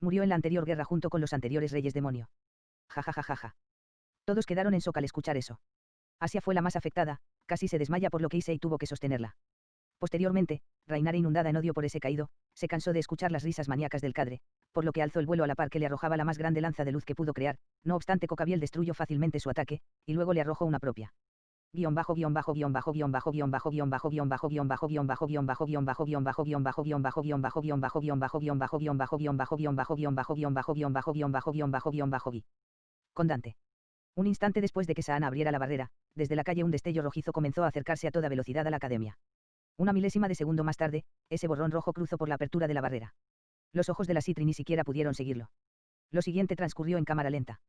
Murió en la anterior guerra junto con los anteriores reyes demonio. Ja. Todos quedaron en shock al escuchar eso. Asia fue la más afectada, casi se desmaya por lo que hice y tuvo que sostenerla. Posteriormente, Rainare, inundada en odio por ese caído, se cansó de escuchar las risas maníacas del cadre, por lo que alzó el vuelo a la par que le arrojaba la más grande lanza de luz que pudo crear. No obstante, Cocabiel destruyó fácilmente su ataque, y luego le arrojó una propia. Con Dante. Un instante después de que Saan abriera la barrera, desde la calle un destello rojizo comenzó a acercarse a toda velocidad a la academia. Una milésima de segundo más tarde, ese borrón rojo cruzó por la apertura de la barrera. Los ojos de la Citri ni siquiera pudieron seguirlo. Lo siguiente transcurrió en cámara lenta.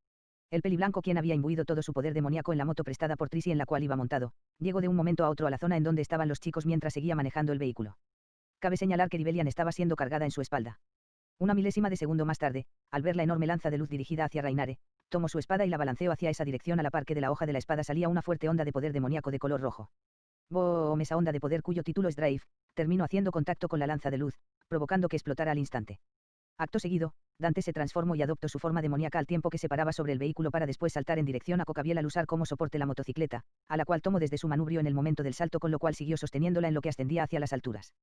El peliblanco, quien había imbuido todo su poder demoníaco en la moto prestada por Trisi en la cual iba montado, llegó de un momento a otro a la zona en donde estaban los chicos mientras seguía manejando el vehículo. Cabe señalar que Rivelian estaba siendo cargada en su espalda. Una milésima de segundo más tarde, al ver la enorme lanza de luz dirigida hacia Rainare, tomó su espada y la balanceó hacia esa dirección a la par que de la hoja de la espada salía una fuerte onda de poder demoníaco de color rojo. Boom, esa onda de poder cuyo título es Drive, terminó haciendo contacto con la lanza de luz, provocando que explotara al instante. Acto seguido, Dante se transformó y adoptó su forma demoníaca al tiempo que se paraba sobre el vehículo para después saltar en dirección a Cocabiel al usar como soporte la motocicleta, a la cual tomó desde su manubrio en el momento del salto, con lo cual siguió sosteniéndola en lo que ascendía hacia las alturas.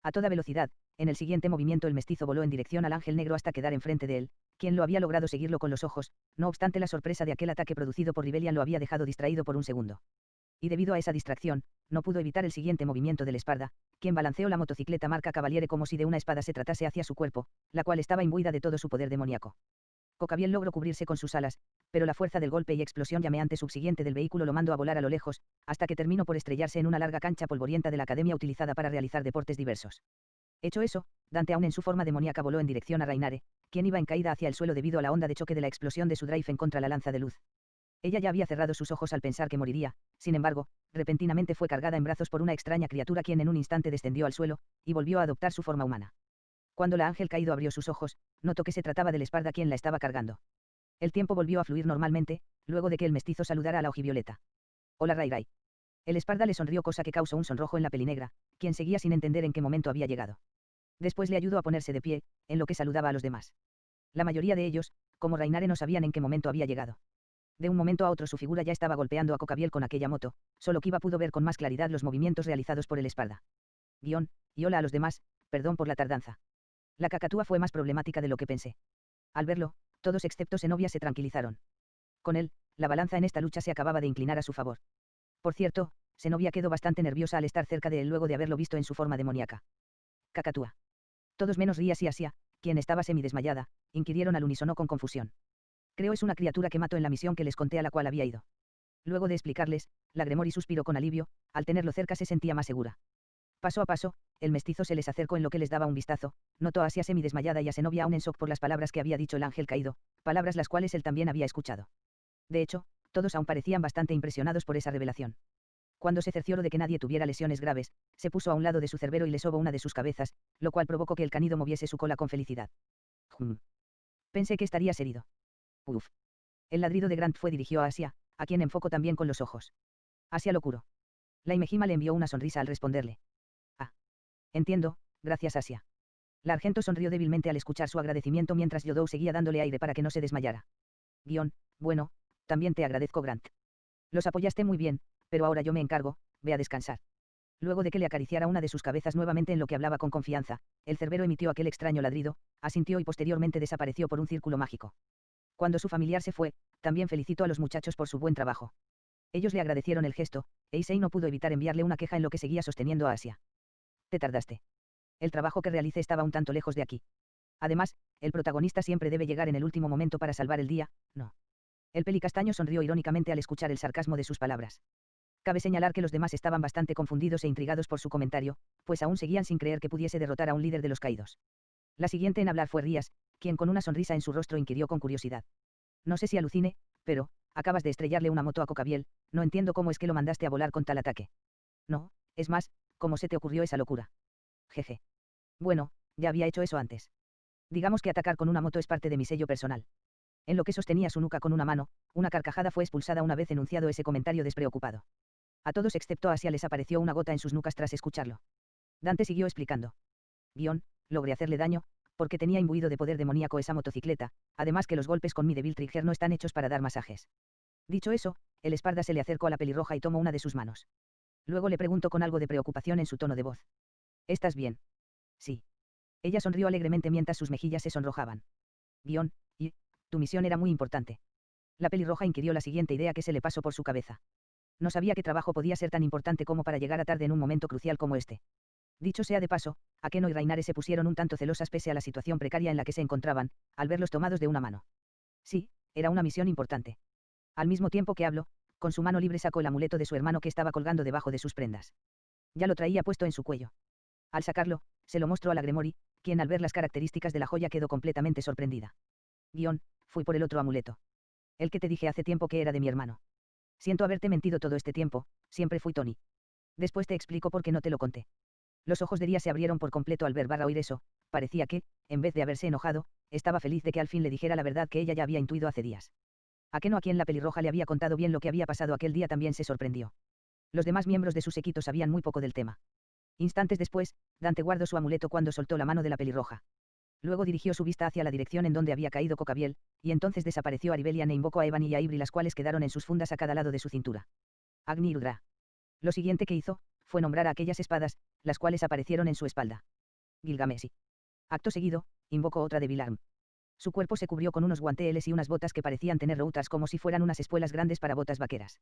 A toda velocidad, en el siguiente movimiento el mestizo voló en dirección al ángel negro hasta quedar enfrente de él, quien lo había logrado seguirlo con los ojos. No obstante, la sorpresa de aquel ataque producido por Rivelian lo había dejado distraído por un segundo. Y debido a esa distracción, no pudo evitar el siguiente movimiento del Esparda, quien balanceó la motocicleta marca Cavaliere como si de una espada se tratase hacia su cuerpo, la cual estaba imbuida de todo su poder demoníaco. Cocabiel logró cubrirse con sus alas, pero la fuerza del golpe y explosión llameante subsiguiente del vehículo lo mandó a volar a lo lejos, hasta que terminó por estrellarse en una larga cancha polvorienta de la academia utilizada para realizar deportes diversos. Hecho eso, Dante, aún en su forma demoníaca, voló en dirección a Rainare, quien iba en caída hacia el suelo debido a la onda de choque de la explosión de su drive en contra la lanza de luz. Ella ya había cerrado sus ojos al pensar que moriría, sin embargo, repentinamente fue cargada en brazos por una extraña criatura quien en un instante descendió al suelo, y volvió a adoptar su forma humana. Cuando la ángel caído abrió sus ojos, notó que se trataba del Esparda quien la estaba cargando. El tiempo volvió a fluir normalmente, luego de que el mestizo saludara a la ojivioleta. Hola Rai. El Esparda le sonrió, cosa que causó un sonrojo en la pelinegra, quien seguía sin entender en qué momento había llegado. Después le ayudó a ponerse de pie, en lo que saludaba a los demás. La mayoría de ellos, como Rainare, no sabían en qué momento había llegado. De un momento a otro su figura ya estaba golpeando a Cocabiel con aquella moto, solo Kiba pudo ver con más claridad los movimientos realizados por el Esparda. Y hola a los demás, perdón por la tardanza. La cacatúa fue más problemática de lo que pensé. Al verlo, todos excepto Zenobia se tranquilizaron. Con él, la balanza en esta lucha se acababa de inclinar a su favor. Por cierto, Zenobia quedó bastante nerviosa al estar cerca de él luego de haberlo visto en su forma demoníaca. Cacatúa. Todos menos Rías y Asia, quien estaba semidesmayada, inquirieron al unísono con confusión. Creo es una criatura que mató en la misión que les conté a la cual había ido. Luego de explicarles, la Gremori suspiró con alivio, al tenerlo cerca se sentía más segura. Paso a paso, el mestizo se les acercó en lo que les daba un vistazo, notó a Asia semidesmayada y a Zenobia aún en shock por las palabras que había dicho el ángel caído, palabras las cuales él también había escuchado. De hecho, todos aún parecían bastante impresionados por esa revelación. Cuando se cercioró de que nadie tuviera lesiones graves, se puso a un lado de su cerbero y le sobó una de sus cabezas, lo cual provocó que el canido moviese su cola con felicidad. Pensé que estarías herido. Uf. El ladrido de Grant fue dirigido a Asia, a quien enfocó también con los ojos. Asia lo curó. La Imejima le envió una sonrisa al responderle. Ah. Entiendo, gracias Asia. La Argento sonrió débilmente al escuchar su agradecimiento mientras Yodou seguía dándole aire para que no se desmayara. Bueno, también te agradezco Grant. Los apoyaste muy bien, pero ahora yo me encargo, ve a descansar. Luego de que le acariciara una de sus cabezas nuevamente en lo que hablaba con confianza, el cerbero emitió aquel extraño ladrido, asintió y posteriormente desapareció por un círculo mágico. Cuando su familiar se fue, también felicitó a los muchachos por su buen trabajo. Ellos le agradecieron el gesto, e Issei no pudo evitar enviarle una queja en lo que seguía sosteniendo a Asia. Te tardaste. El trabajo que realicé estaba un tanto lejos de aquí. Además, el protagonista siempre debe llegar en el último momento para salvar el día, ¿no? El pelicastaño sonrió irónicamente al escuchar el sarcasmo de sus palabras. Cabe señalar que los demás estaban bastante confundidos e intrigados por su comentario, pues aún seguían sin creer que pudiese derrotar a un líder de los caídos. La siguiente en hablar fue Rías, quien con una sonrisa en su rostro inquirió con curiosidad. No sé si alucine, pero, acabas de estrellarle una moto a Cocabiel, no entiendo cómo es que lo mandaste a volar con tal ataque. No, es más, ¿cómo se te ocurrió esa locura? Jeje. Bueno, ya había hecho eso antes. Digamos que atacar con una moto es parte de mi sello personal. En lo que sostenía su nuca con una mano, una carcajada fue expulsada una vez enunciado ese comentario despreocupado. A todos excepto a Asia les apareció una gota en sus nucas tras escucharlo. Dante siguió explicando. Logré hacerle daño, Porque tenía imbuido de poder demoníaco esa motocicleta, además que los golpes con mi Devil Trigger no están hechos para dar masajes. Dicho eso, el espalda se le acercó a la pelirroja y tomó una de sus manos. Luego le preguntó con algo de preocupación en su tono de voz. ¿Estás bien? Sí. Ella sonrió alegremente mientras sus mejillas se sonrojaban. Y, tu misión era muy importante. La pelirroja inquirió la siguiente idea que se le pasó por su cabeza. No sabía qué trabajo podía ser tan importante como para llegar a tarde en un momento crucial como este. Dicho sea de paso, Akeno y Rainare se pusieron un tanto celosas pese a la situación precaria en la que se encontraban, al verlos tomados de una mano. Sí, era una misión importante. Al mismo tiempo que habló, con su mano libre sacó el amuleto de su hermano que estaba colgando debajo de sus prendas. Ya lo traía puesto en su cuello. Al sacarlo, se lo mostró a la Gremori, quien al ver las características de la joya quedó completamente sorprendida. Fui por el otro amuleto. El que te dije hace tiempo que era de mi hermano. Siento haberte mentido todo este tiempo, siempre fui Tony. Después te explico por qué no te lo conté. Los ojos de Ria se abrieron por completo al ver Barra oír eso, parecía que, en vez de haberse enojado, estaba feliz de que al fin le dijera la verdad que ella ya había intuido hace días. Akeno, a quien la pelirroja le había contado bien lo que había pasado aquel día, también se sorprendió. Los demás miembros de su séquito sabían muy poco del tema. Instantes después, Dante guardó su amuleto cuando soltó la mano de la pelirroja. Luego dirigió su vista hacia la dirección en donde había caído Cocabiel, y entonces desapareció Aribelian e invocó a Evan y a Ibri, las cuales quedaron en sus fundas a cada lado de su cintura. Agni y Rudra. Lo siguiente que hizo, fue nombrar a aquellas espadas, las cuales aparecieron en su espalda. Gilgamesi. Acto seguido, invocó otra de Bilarm. Su cuerpo se cubrió con unos guanteles y unas botas que parecían tener routas como si fueran unas espuelas grandes para botas vaqueras.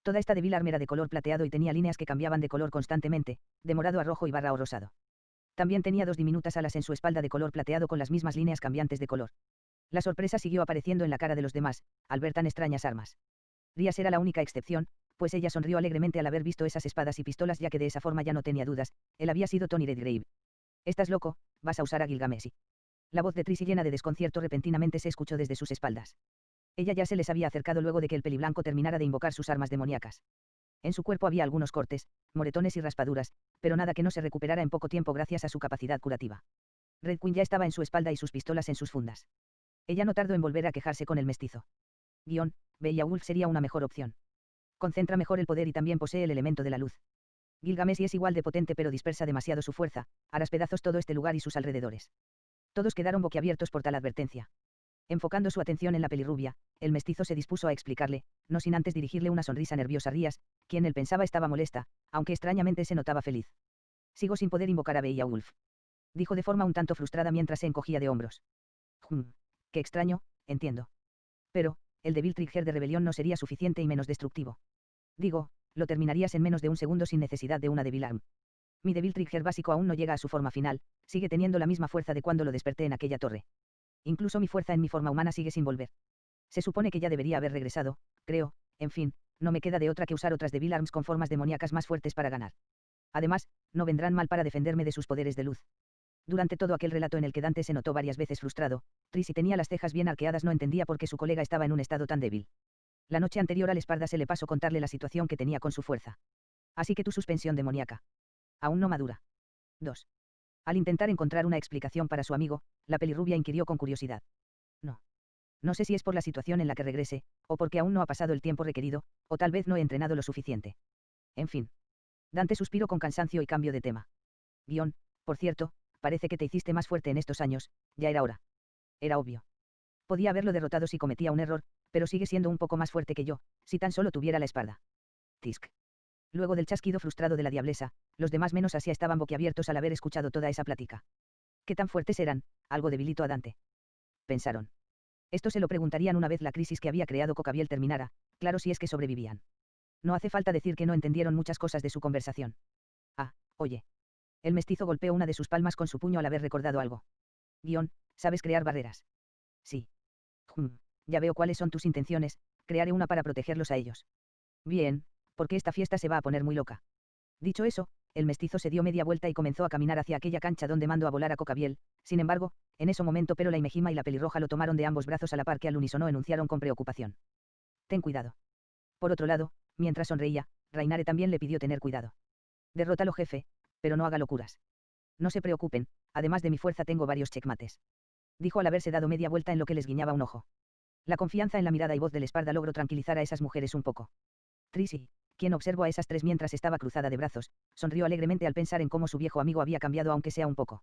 Toda esta de Bilarm era de color plateado y tenía líneas que cambiaban de color constantemente, de morado a rojo y barra o rosado. También tenía dos diminutas alas en su espalda de color plateado con las mismas líneas cambiantes de color. La sorpresa siguió apareciendo en la cara de los demás, al ver tan extrañas armas. Rias era la única excepción, pues ella sonrió alegremente al haber visto esas espadas y pistolas, ya que de esa forma ya no tenía dudas, él había sido Tony Redgrave. ¿Estás loco? ¿Vas a usar a Gilgamesi? La voz de Trisi, llena de desconcierto, repentinamente se escuchó desde sus espaldas. Ella ya se les había acercado luego de que el peliblanco terminara de invocar sus armas demoníacas. En su cuerpo había algunos cortes, moretones y raspaduras, pero nada que no se recuperara en poco tiempo gracias a su capacidad curativa. Red Queen ya estaba en su espalda y sus pistolas en sus fundas. Ella no tardó en volver a quejarse con el mestizo. Beowulf sería una mejor opción. Concentra mejor el poder y también posee el elemento de la luz. Gilgamesi es igual de potente pero dispersa demasiado su fuerza, harás pedazos todo este lugar y sus alrededores. Todos quedaron boquiabiertos por tal advertencia. Enfocando su atención en la pelirrubia, el mestizo se dispuso a explicarle, no sin antes dirigirle una sonrisa nerviosa a Rías, quien él pensaba estaba molesta, aunque extrañamente se notaba feliz. Sigo sin poder invocar a Beowulf. Dijo de forma un tanto frustrada mientras se encogía de hombros. Qué extraño, entiendo. Pero, el Devil Trigger de rebelión no sería suficiente y menos destructivo. Digo, lo terminarías en menos de un segundo sin necesidad de una Devil Arm. Mi Devil Trigger básico aún no llega a su forma final, sigue teniendo la misma fuerza de cuando lo desperté en aquella torre. Incluso mi fuerza en mi forma humana sigue sin volver. Se supone que ya debería haber regresado, creo, en fin, no me queda de otra que usar otras Devil Arms con formas demoníacas más fuertes para ganar. Además, no vendrán mal para defenderme de sus poderes de luz. Durante todo aquel relato en el que Dante se notó varias veces frustrado, Trisi tenía las cejas bien arqueadas, no entendía por qué su colega estaba en un estado tan débil. La noche anterior al espalda se le pasó contarle la situación que tenía con su fuerza. Así que tu suspensión demoníaca. Aún no madura. 2. Al intentar encontrar una explicación para su amigo, la pelirrubia inquirió con curiosidad. No. No sé si es por la situación en la que regrese, o porque aún no ha pasado el tiempo requerido, o tal vez no he entrenado lo suficiente. En fin. Dante suspiró con cansancio y cambió de tema. Por cierto, parece que te hiciste más fuerte en estos años, ya era hora. Era obvio. Podía haberlo derrotado si cometía un error, pero sigue siendo un poco más fuerte que yo, si tan solo tuviera la espalda. Tisk. Luego del chasquido frustrado de la diablesa, los demás menos Asia estaban boquiabiertos al haber escuchado toda esa plática. ¿Qué tan fuertes eran? Algo debilitó a Dante. Pensaron. Esto se lo preguntarían una vez la crisis que había creado Cocabiel terminara, claro, si es que sobrevivían. No hace falta decir que no entendieron muchas cosas de su conversación. Oye. El mestizo golpeó una de sus palmas con su puño al haber recordado algo. ¿Sabes crear barreras? Sí. Ya veo cuáles son tus intenciones, crearé una para protegerlos a ellos. Bien, porque esta fiesta se va a poner muy loca. Dicho eso, el mestizo se dio media vuelta y comenzó a caminar hacia aquella cancha donde mandó a volar a Cocabiel. Sin embargo, en ese momento Perola y Mejima y la pelirroja lo tomaron de ambos brazos a la par, que al unísono enunciaron con preocupación. Ten cuidado. Por otro lado, mientras sonreía, Rainare también le pidió tener cuidado. Derrótalo, jefe, pero no haga locuras. No se preocupen, además de mi fuerza tengo varios checkmates. Dijo al haberse dado media vuelta en lo que les guiñaba un ojo. La confianza en la mirada y voz del espalda logró tranquilizar a esas mujeres un poco. Trisi, quien observó a esas tres mientras estaba cruzada de brazos, sonrió alegremente al pensar en cómo su viejo amigo había cambiado aunque sea un poco.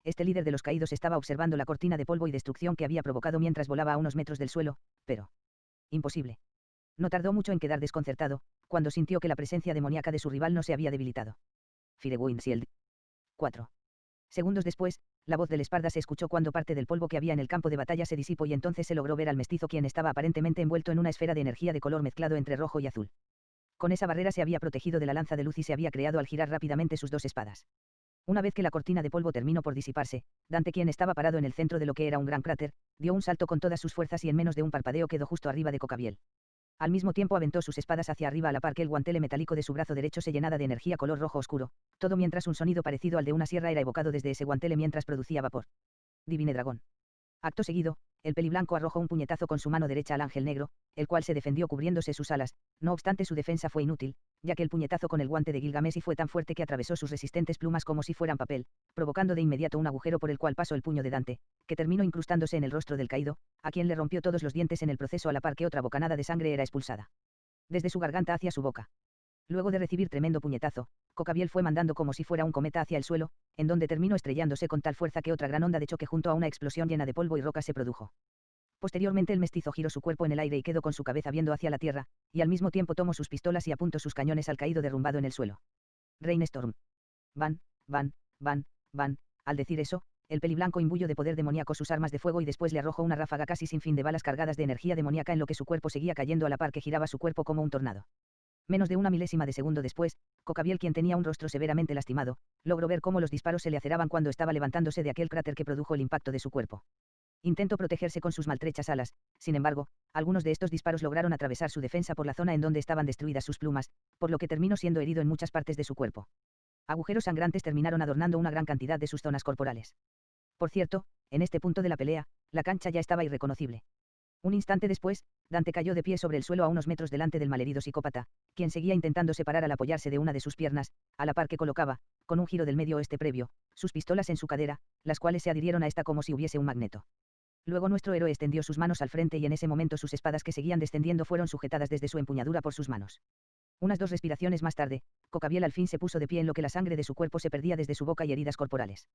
este líder de los caídos estaba observando la cortina de polvo y destrucción que había provocado mientras volaba a unos metros del suelo, pero... imposible. No tardó mucho en quedar desconcertado, cuando sintió que la presencia demoníaca de su rival no se había debilitado. Firewind 4 segundos después, la voz del Esparda se escuchó cuando parte del polvo que había en el campo de batalla se disipó y entonces se logró ver al mestizo, quien estaba aparentemente envuelto en una esfera de energía de color mezclado entre rojo y azul. Con esa barrera se había protegido de la lanza de luz y se había creado al girar rápidamente sus dos espadas. Una vez que la cortina de polvo terminó por disiparse, Dante, quien estaba parado en el centro de lo que era un gran cráter, dio un salto con todas sus fuerzas y en menos de un parpadeo quedó justo arriba de Cocabiel. Al mismo tiempo aventó sus espadas hacia arriba a la par que el guantele metálico de su brazo derecho se llenaba de energía color rojo oscuro, todo mientras un sonido parecido al de una sierra era evocado desde ese guantele mientras producía vapor. Divine Dragón. Acto seguido, el peliblanco arrojó un puñetazo con su mano derecha al ángel negro, el cual se defendió cubriéndose sus alas. No obstante, su defensa fue inútil, ya que el puñetazo con el guante de Gilgamesi fue tan fuerte que atravesó sus resistentes plumas como si fueran papel, provocando de inmediato un agujero por el cual pasó el puño de Dante, que terminó incrustándose en el rostro del caído, a quien le rompió todos los dientes en el proceso a la par que otra bocanada de sangre era expulsada desde su garganta hacia su boca. Luego de recibir tremendo puñetazo, Cocabiel fue mandando como si fuera un cometa hacia el suelo, en donde terminó estrellándose con tal fuerza que otra gran onda de choque junto a una explosión llena de polvo y rocas se produjo. Posteriormente el mestizo giró su cuerpo en el aire y quedó con su cabeza viendo hacia la tierra, y al mismo tiempo tomó sus pistolas y apuntó sus cañones al caído derrumbado en el suelo. Rainstorm. Van. Al decir eso, el peliblanco imbuyó de poder demoníaco sus armas de fuego y después le arrojó una ráfaga casi sin fin de balas cargadas de energía demoníaca en lo que su cuerpo seguía cayendo a la par que giraba su cuerpo como un tornado. Menos de una milésima de segundo después, Cocabiel, quien tenía un rostro severamente lastimado, logró ver cómo los disparos se le aceraban cuando estaba levantándose de aquel cráter que produjo el impacto de su cuerpo. Intentó protegerse con sus maltrechas alas, sin embargo, algunos de estos disparos lograron atravesar su defensa por la zona en donde estaban destruidas sus plumas, por lo que terminó siendo herido en muchas partes de su cuerpo. Agujeros sangrantes terminaron adornando una gran cantidad de sus zonas corporales. Por cierto, en este punto de la pelea, la cancha ya estaba irreconocible. Un instante después, Dante cayó de pie sobre el suelo a unos metros delante del malherido psicópata, quien seguía intentando separar al apoyarse de una de sus piernas, a la par que colocaba, con un giro del medio oeste previo, sus pistolas en su cadera, las cuales se adhirieron a esta como si hubiese un magneto. Luego nuestro héroe extendió sus manos al frente y en ese momento sus espadas que seguían descendiendo fueron sujetadas desde su empuñadura por sus manos. Unas 2 respiraciones más tarde, Cocabiel al fin se puso de pie en lo que la sangre de su cuerpo se perdía desde su boca y heridas corporales.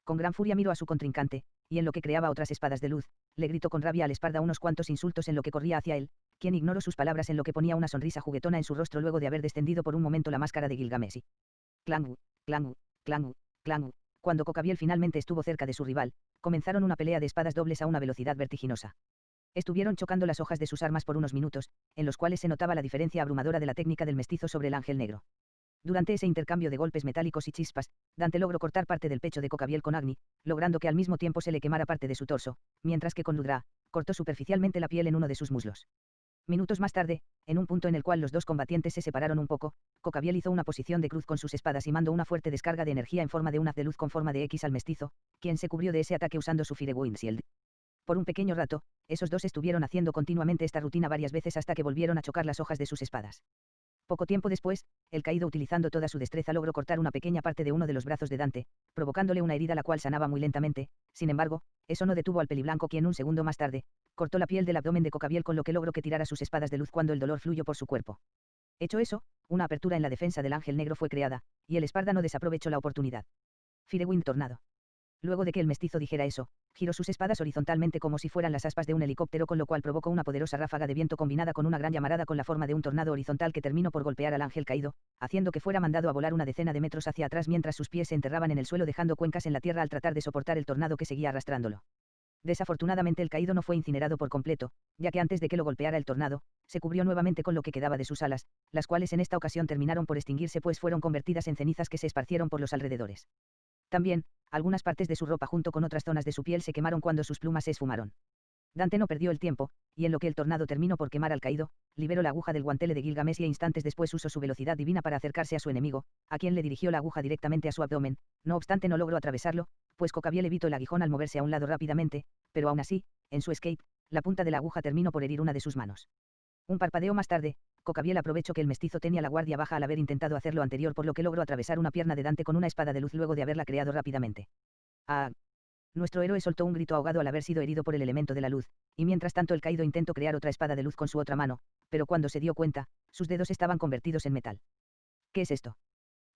Con gran furia miró a su contrincante, y en lo que creaba otras espadas de luz, le gritó con rabia al Esparda unos cuantos insultos en lo que corría hacia él, quien ignoró sus palabras en lo que ponía una sonrisa juguetona en su rostro luego de haber descendido por un momento la máscara de Gilgamesi. Clang, clang, clang, clang. Cuando Cocabiel finalmente estuvo cerca de su rival, comenzaron una pelea de espadas dobles a una velocidad vertiginosa. Estuvieron chocando las hojas de sus armas por unos minutos, en los cuales se notaba la diferencia abrumadora de la técnica del mestizo sobre el ángel negro. Durante ese intercambio de golpes metálicos y chispas, Dante logró cortar parte del pecho de Cocabiel con Agni, logrando que al mismo tiempo se le quemara parte de su torso, mientras que con Ludra, cortó superficialmente la piel en uno de sus muslos. Minutos más tarde, en un punto en el cual los dos combatientes se separaron un poco, Cocabiel hizo una posición de cruz con sus espadas y mandó una fuerte descarga de energía en forma de un haz de luz con forma de X al mestizo, quien se cubrió de ese ataque usando su Firewind Shield. Por un pequeño rato, esos dos estuvieron haciendo continuamente esta rutina varias veces hasta que volvieron a chocar las hojas de sus espadas. Poco tiempo después, el caído utilizando toda su destreza logró cortar una pequeña parte de uno de los brazos de Dante, provocándole una herida la cual sanaba muy lentamente. Sin embargo, eso no detuvo al peliblanco, quien un segundo más tarde, cortó la piel del abdomen de Cocabiel con lo que logró que tirara sus espadas de luz cuando el dolor fluyó por su cuerpo. Hecho eso, una apertura en la defensa del ángel negro fue creada, y el Esparda no desaprovechó la oportunidad. Firewind Tornado. Luego de que el mestizo dijera eso, giró sus espadas horizontalmente como si fueran las aspas de un helicóptero, con lo cual provocó una poderosa ráfaga de viento combinada con una gran llamarada con la forma de un tornado horizontal que terminó por golpear al ángel caído, haciendo que fuera mandado a volar una decena de metros hacia atrás mientras sus pies se enterraban en el suelo dejando cuencas en la tierra al tratar de soportar el tornado que seguía arrastrándolo. Desafortunadamente el caído no fue incinerado por completo, ya que antes de que lo golpeara el tornado, se cubrió nuevamente con lo que quedaba de sus alas, las cuales en esta ocasión terminaron por extinguirse pues fueron convertidas en cenizas que se esparcieron por los alrededores. También, algunas partes de su ropa junto con otras zonas de su piel se quemaron cuando sus plumas se esfumaron. Dante no perdió el tiempo, y en lo que el tornado terminó por quemar al caído, liberó la aguja del guantele de Gilgamesh e instantes después usó su velocidad divina para acercarse a su enemigo, a quien le dirigió la aguja directamente a su abdomen. No obstante no logró atravesarlo, pues Cocabiel evitó el aguijón al moverse a un lado rápidamente, pero aún así, en su escape, la punta de la aguja terminó por herir una de sus manos. Un parpadeo más tarde, Cocabiel aprovechó que el mestizo tenía la guardia baja al haber intentado hacer lo anterior, por lo que logró atravesar una pierna de Dante con una espada de luz luego de haberla creado rápidamente. ¡Ah! Nuestro héroe soltó un grito ahogado al haber sido herido por el elemento de la luz, y mientras tanto el caído intentó crear otra espada de luz con su otra mano, pero cuando se dio cuenta, sus dedos estaban convertidos en metal. ¿Qué es esto?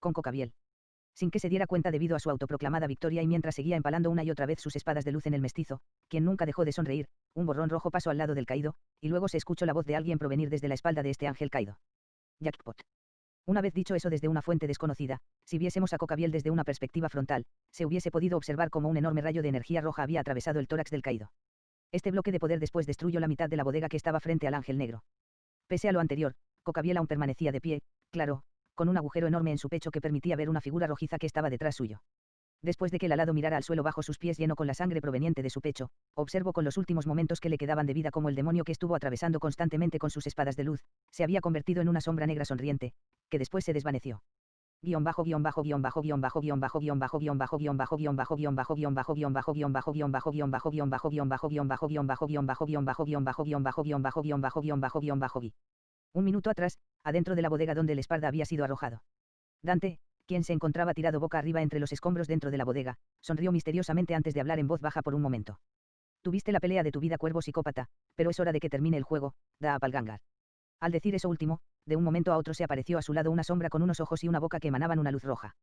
con Cocabiel. Sin que se diera cuenta debido a su autoproclamada victoria y mientras seguía empalando una y otra vez sus espadas de luz en el mestizo, quien nunca dejó de sonreír, un borrón rojo pasó al lado del caído, y luego se escuchó la voz de alguien provenir desde la espalda de este ángel caído. Jackpot. Una vez dicho eso desde una fuente desconocida, si viésemos a Cocabiel desde una perspectiva frontal, se hubiese podido observar cómo un enorme rayo de energía roja había atravesado el tórax del caído. Este bloque de poder después destruyó la mitad de la bodega que estaba frente al ángel negro. Pese a lo anterior, Cocabiel aún permanecía de pie, claro, con un agujero enorme en su pecho que permitía ver una figura rojiza que estaba detrás suyo. Después de que el alado mirara al suelo bajo sus pies lleno con la sangre proveniente de su pecho, observó con los últimos momentos que le quedaban de vida como el demonio que estuvo atravesando constantemente con sus espadas de luz, se había convertido en una sombra negra sonriente, que después se desvaneció. Un minuto atrás, adentro de la bodega donde el espalda había sido arrojado. Dante, quien se encontraba tirado boca arriba entre los escombros dentro de la bodega, sonrió misteriosamente antes de hablar en voz baja por un momento. Tuviste la pelea de tu vida, cuervo psicópata, pero es hora de que termine el juego, da a Palgangar. Al decir eso último, de un momento a otro se apareció a su lado una sombra con unos ojos y una boca que emanaban una luz roja.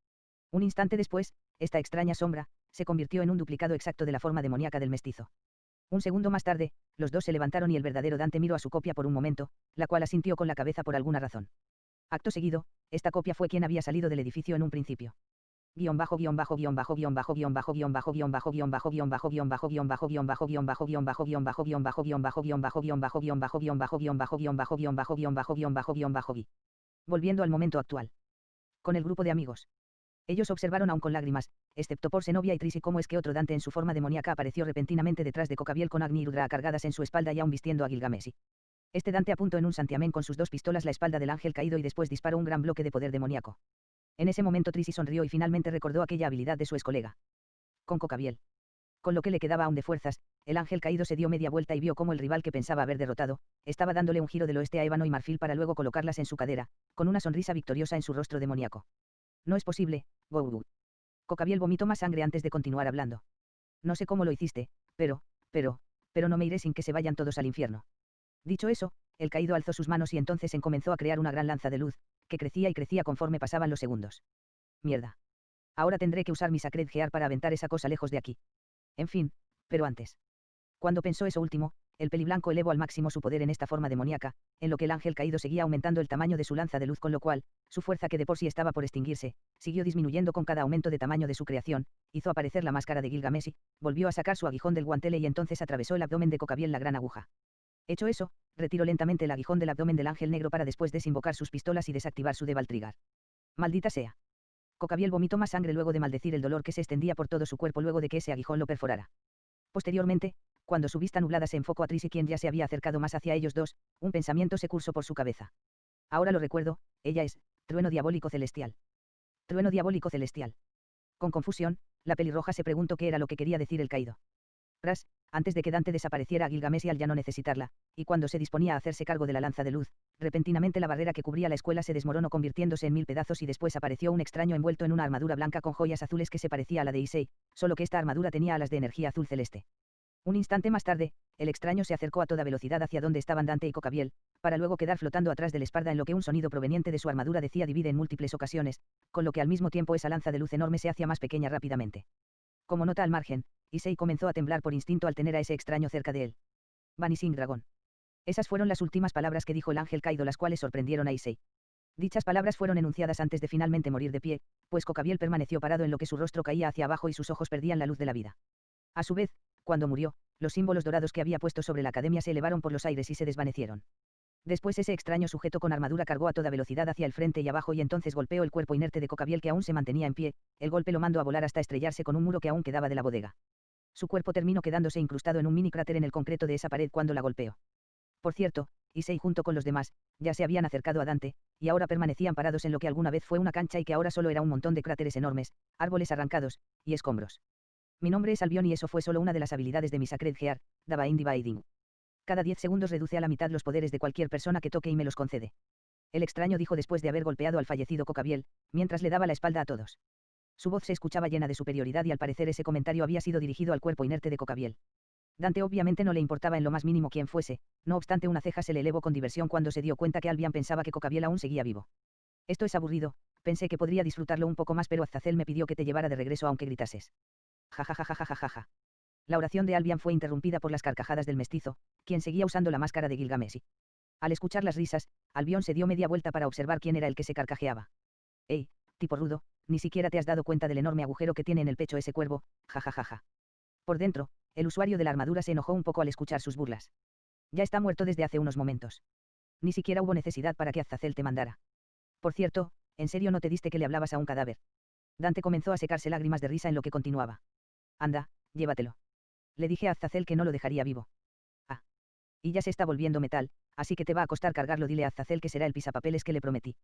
Un instante después, esta extraña sombra, se convirtió en un duplicado exacto de la forma demoníaca del mestizo. Un segundo más tarde, los dos se levantaron y el verdadero Dante miró a su copia por un momento, la cual asintió con la cabeza por alguna razón. Acto seguido, esta copia fue quien había salido del edificio en un principio. Volviendo al momento actual. Con el grupo de amigos. Ellos observaron aún con lágrimas, excepto por Zenobia y Trisi, cómo es que otro Dante en su forma demoníaca apareció repentinamente detrás de Cocabiel con Agni y Rudra cargadas en su espalda y aún vistiendo a Gilgamesi. Este Dante apuntó en un santiamén con sus dos pistolas la espalda del ángel caído y después disparó un gran bloque de poder demoníaco. En ese momento Trisi sonrió y finalmente recordó aquella habilidad de su excolega. Con Cocabiel. Con lo que le quedaba aún de fuerzas, el ángel caído se dio media vuelta y vio cómo el rival que pensaba haber derrotado, estaba dándole un giro del oeste a ébano y marfil para luego colocarlas en su cadera, con una sonrisa victoriosa en su rostro demoníaco. No es posible, Gourou. Cocabiel vomitó más sangre antes de continuar hablando. No sé cómo lo hiciste, pero no me iré sin que se vayan todos al infierno. Dicho eso, el caído alzó sus manos y entonces comenzó a crear una gran lanza de luz, que crecía y crecía conforme pasaban los segundos. Mierda. Ahora tendré que usar mi Sacred Gear para aventar esa cosa lejos de aquí. En fin, pero antes. Cuando pensó eso último, el peliblanco elevó al máximo su poder en esta forma demoníaca, en lo que el ángel caído seguía aumentando el tamaño de su lanza de luz, con lo cual, su fuerza, que de por sí estaba por extinguirse, siguió disminuyendo con cada aumento de tamaño de su creación, hizo aparecer la máscara de Gilgamesi, volvió a sacar su aguijón del guantele y entonces atravesó el abdomen de Cocabiel la gran aguja. Hecho eso, retiró lentamente el aguijón del abdomen del ángel negro para después desinvocar sus pistolas y desactivar su Devil Trigger. Maldita sea. Cocabiel vomitó más sangre luego de maldecir el dolor que se extendía por todo su cuerpo luego de que ese aguijón lo perforara. Posteriormente, cuando su vista nublada se enfocó a Trisi, quien ya se había acercado más hacia ellos dos, un pensamiento se cursó por su cabeza. Ahora lo recuerdo, ella es, trueno diabólico celestial. Trueno diabólico celestial. Con confusión, la pelirroja se preguntó qué era lo que quería decir el caído. Ras, antes de que Dante desapareciera a Gilgamesi al ya no necesitarla, y cuando se disponía a hacerse cargo de la lanza de luz, repentinamente la barrera que cubría la escuela se desmoronó convirtiéndose en 1000 pedazos y después apareció un extraño envuelto en una armadura blanca con joyas azules que se parecía a la de Issei, solo que esta armadura tenía alas de energía azul celeste. Un instante más tarde, el extraño se acercó a toda velocidad hacia donde estaban Dante y Cocabiel, para luego quedar flotando atrás del espalda en lo que un sonido proveniente de su armadura decía divide en múltiples ocasiones, con lo que al mismo tiempo esa lanza de luz enorme se hacía más pequeña rápidamente. Como nota al margen, Issei comenzó a temblar por instinto al tener a ese extraño cerca de él. Vanishing Dragon. Esas fueron las últimas palabras que dijo el ángel caído, las cuales sorprendieron a Issei. Dichas palabras fueron enunciadas antes de finalmente morir de pie, pues Cocabiel permaneció parado en lo que su rostro caía hacia abajo y sus ojos perdían la luz de la vida. A su vez, cuando murió, los símbolos dorados que había puesto sobre la academia se elevaron por los aires y se desvanecieron. Después ese extraño sujeto con armadura cargó a toda velocidad hacia el frente y abajo y entonces golpeó el cuerpo inerte de Cocabiel, que aún se mantenía en pie. El golpe lo mandó a volar hasta estrellarse con un muro que aún quedaba de la bodega. Su cuerpo terminó quedándose incrustado en un mini cráter en el concreto de esa pared cuando la golpeó. Por cierto, Issei junto con los demás, ya se habían acercado a Dante, y ahora permanecían parados en lo que alguna vez fue una cancha y que ahora solo era un montón de cráteres enormes, árboles arrancados, y escombros. Mi nombre es Albion y eso fue solo una de las habilidades de mi Sacred Gear, Divine Dividing. Cada 10 segundos reduce a la mitad los poderes de cualquier persona que toque y me los concede. El extraño dijo después de haber golpeado al fallecido Cocabiel, mientras le daba la espalda a todos. Su voz se escuchaba llena de superioridad y al parecer ese comentario había sido dirigido al cuerpo inerte de Cocabiel. Dante obviamente no le importaba en lo más mínimo quién fuese, no obstante una ceja se le elevó con diversión cuando se dio cuenta que Albion pensaba que Cocabiel aún seguía vivo. Esto es aburrido, Pensé que podría disfrutarlo un poco más, pero Azazel me pidió que te llevara de regreso aunque gritases. Ja. La oración de Albion fue interrumpida por las carcajadas del mestizo, quien seguía usando la máscara de Gilgamesh. Al escuchar las risas, Albion se dio media vuelta para observar quién era el que se carcajeaba. ¡Ey, tipo rudo! Ni siquiera te has dado cuenta del enorme agujero que tiene en el pecho ese cuervo, ja. Por dentro, el usuario de la armadura se enojó un poco al escuchar sus burlas. Ya está muerto desde hace unos momentos. Ni siquiera hubo necesidad para que Azazel te mandara. Por cierto, ¿en serio no te diste que le hablabas a un cadáver? Dante comenzó a secarse lágrimas de risa en lo que continuaba. Anda, llévatelo. Le dije a Azazel que no lo dejaría vivo. Ah. Y ya se está volviendo metal, así que te va a costar cargarlo. Dile a Azazel que será el pisapapeles que le prometí.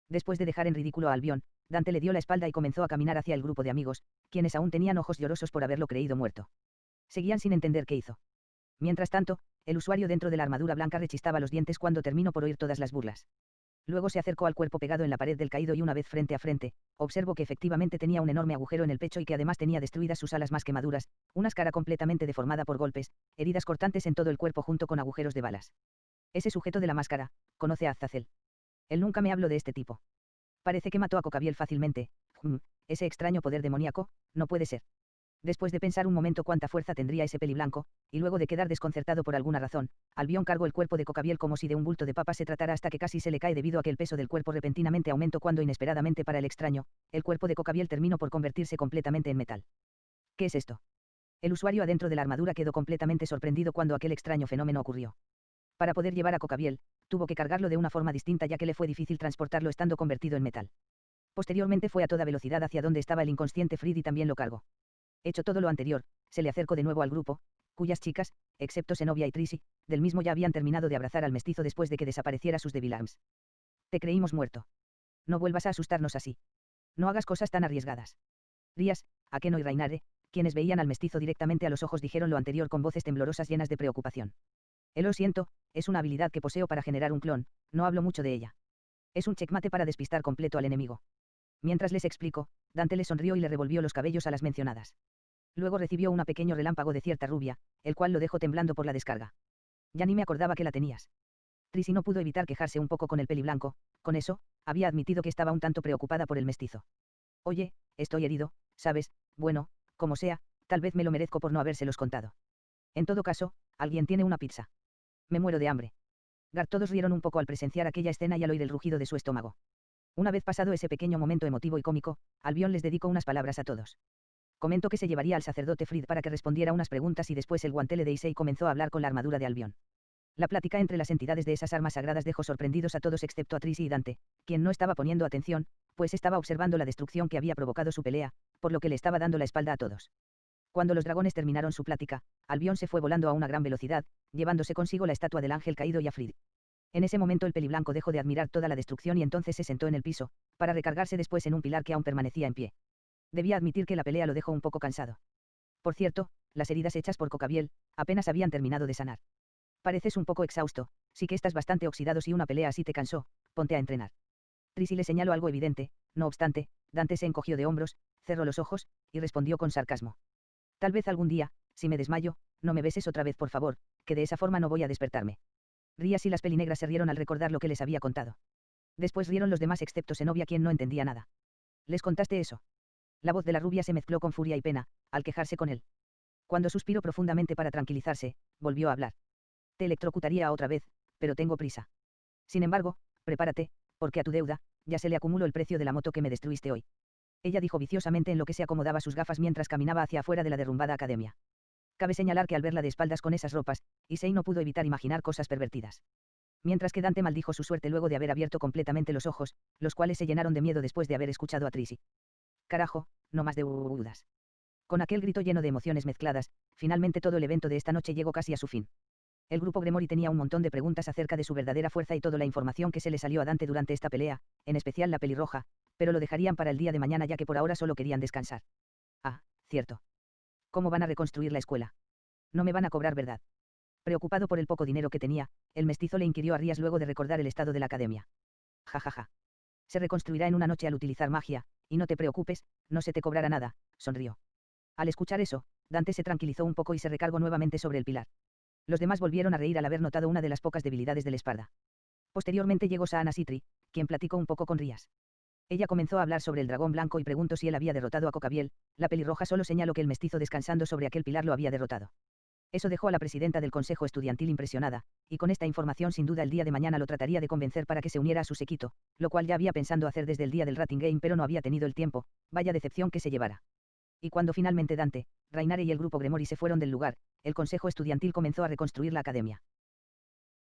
Después de dejar en ridículo a Albion, Dante le dio la espalda y comenzó a caminar hacia el grupo de amigos, quienes aún tenían ojos llorosos por haberlo creído muerto. Seguían sin entender qué hizo. Mientras tanto, el usuario dentro de la armadura blanca rechistaba los dientes cuando terminó por oír todas las burlas. Luego se acercó al cuerpo pegado en la pared del caído y una vez frente a frente, observó que efectivamente tenía un enorme agujero en el pecho y que además tenía destruidas sus alas más quemaduras, una cara completamente deformada por golpes, heridas cortantes en todo el cuerpo junto con agujeros de balas. Ese sujeto de la máscara, conoce a Azazel. Él nunca me habló de este tipo. Parece que mató a Cocabiel fácilmente. Ese extraño poder demoníaco, no puede ser. Después de pensar un momento cuánta fuerza tendría ese peliblanco, y luego de quedar desconcertado por alguna razón, Albion cargó el cuerpo de Cocabiel como si de un bulto de papa se tratara hasta que casi se le cae debido a que el peso del cuerpo repentinamente aumentó cuando inesperadamente para el extraño, el cuerpo de Cocabiel terminó por convertirse completamente en metal. ¿Qué es esto? El usuario adentro de la armadura quedó completamente sorprendido cuando aquel extraño fenómeno ocurrió. Para poder llevar a Cocabiel, tuvo que cargarlo de una forma distinta ya que le fue difícil transportarlo estando convertido en metal. Posteriormente fue a toda velocidad hacia donde estaba el inconsciente Fried y también lo cargó. Hecho todo lo anterior, se le acercó de nuevo al grupo, cuyas chicas, excepto Zenobia y Trisi, del mismo ya habían terminado de abrazar al mestizo después de que desapareciera sus Devil Arms. Te creímos muerto. No vuelvas a asustarnos así. No hagas cosas tan arriesgadas. Rías, Akeno y Rainare, quienes veían al mestizo directamente a los ojos, dijeron lo anterior con voces temblorosas llenas de preocupación. Lo siento, es una habilidad que poseo para generar un clon, no hablo mucho de ella. Es un checkmate para despistar completo al enemigo. Mientras les explico, Dante le sonrió y le revolvió los cabellos a las mencionadas. Luego recibió un pequeño relámpago de cierta rubia, el cual lo dejó temblando por la descarga. Ya ni me acordaba que la tenías. Trisi no pudo evitar quejarse un poco con el peliblanco, con eso, había admitido que estaba un tanto preocupada por el mestizo. Oye, estoy herido, ¿sabes? Bueno, como sea, tal vez me lo merezco por no habérselos contado. En todo caso, alguien tiene una pizza. Me muero de hambre. Todos rieron un poco al presenciar aquella escena y al oír el rugido de su estómago. Una vez pasado ese pequeño momento emotivo y cómico, Albion les dedicó unas palabras a todos. Comentó que se llevaría al sacerdote Fried para que respondiera unas preguntas y después el guantele de Issei comenzó a hablar con la armadura de Albion. La plática entre las entidades de esas armas sagradas dejó sorprendidos a todos excepto a Trisi y Dante, quien no estaba poniendo atención, pues estaba observando la destrucción que había provocado su pelea, por lo que le estaba dando la espalda a todos. Cuando los dragones terminaron su plática, Albion se fue volando a una gran velocidad, llevándose consigo la estatua del ángel caído y a Fried. En ese momento el peliblanco dejó de admirar toda la destrucción y entonces se sentó en el piso, para recargarse después en un pilar que aún permanecía en pie. Debía admitir que la pelea lo dejó un poco cansado. Por cierto, las heridas hechas por Cocabiel, apenas habían terminado de sanar. Pareces un poco exhausto, sí que estás bastante oxidado. Si una pelea así te cansó, ponte a entrenar. Trisi le señaló algo evidente, no obstante, Dante se encogió de hombros, cerró los ojos, y respondió con sarcasmo. Tal vez algún día, si me desmayo, no me beses otra vez por favor, que de esa forma no voy a despertarme. Rías y las pelinegras se rieron al recordar lo que les había contado. Después rieron los demás excepto Zenobia, quien no entendía nada. ¿Les contaste eso? La voz de la rubia se mezcló con furia y pena, al quejarse con él. Cuando suspiró profundamente para tranquilizarse, volvió a hablar. Te electrocutaría otra vez, pero tengo prisa. Sin embargo, prepárate, porque a tu deuda, ya se le acumuló el precio de la moto que me destruiste hoy. Ella dijo viciosamente en lo que se acomodaba sus gafas mientras caminaba hacia afuera de la derrumbada academia. Cabe señalar que al verla de espaldas con esas ropas, Issei no pudo evitar imaginar cosas pervertidas. Mientras que Dante maldijo su suerte luego de haber abierto completamente los ojos, los cuales se llenaron de miedo después de haber escuchado a Trisi. Carajo, no más de dudas. Con aquel grito lleno de emociones mezcladas, finalmente todo el evento de esta noche llegó casi a su fin. El grupo Gremori tenía un montón de preguntas acerca de su verdadera fuerza y toda la información que se le salió a Dante durante esta pelea, en especial la pelirroja, pero lo dejarían para el día de mañana ya que por ahora solo querían descansar. Ah, cierto. ¿Cómo van a reconstruir la escuela? No me van a cobrar, ¿verdad? Preocupado por el poco dinero que tenía, el mestizo le inquirió a Rías luego de recordar el estado de la academia. Ja. Se reconstruirá en una noche al utilizar magia, y no te preocupes, no se te cobrará nada, sonrió. Al escuchar eso, Dante se tranquilizó un poco y se recargó nuevamente sobre el pilar. Los demás volvieron a reír al haber notado una de las pocas debilidades del Esparda. Posteriormente llegó Saana Sitri, quien platicó un poco con Rías. Ella comenzó a hablar sobre el dragón blanco y preguntó si él había derrotado a Cocabiel. La pelirroja solo señaló que el mestizo descansando sobre aquel pilar lo había derrotado. Eso dejó a la presidenta del consejo estudiantil impresionada, y con esta información sin duda el día de mañana lo trataría de convencer para que se uniera a su séquito, lo cual ya había pensado hacer desde el día del Rating Game pero no había tenido el tiempo, vaya decepción que se llevara. Y cuando finalmente Dante, Rainare y el grupo Gremori se fueron del lugar, el consejo estudiantil comenzó a reconstruir la academia.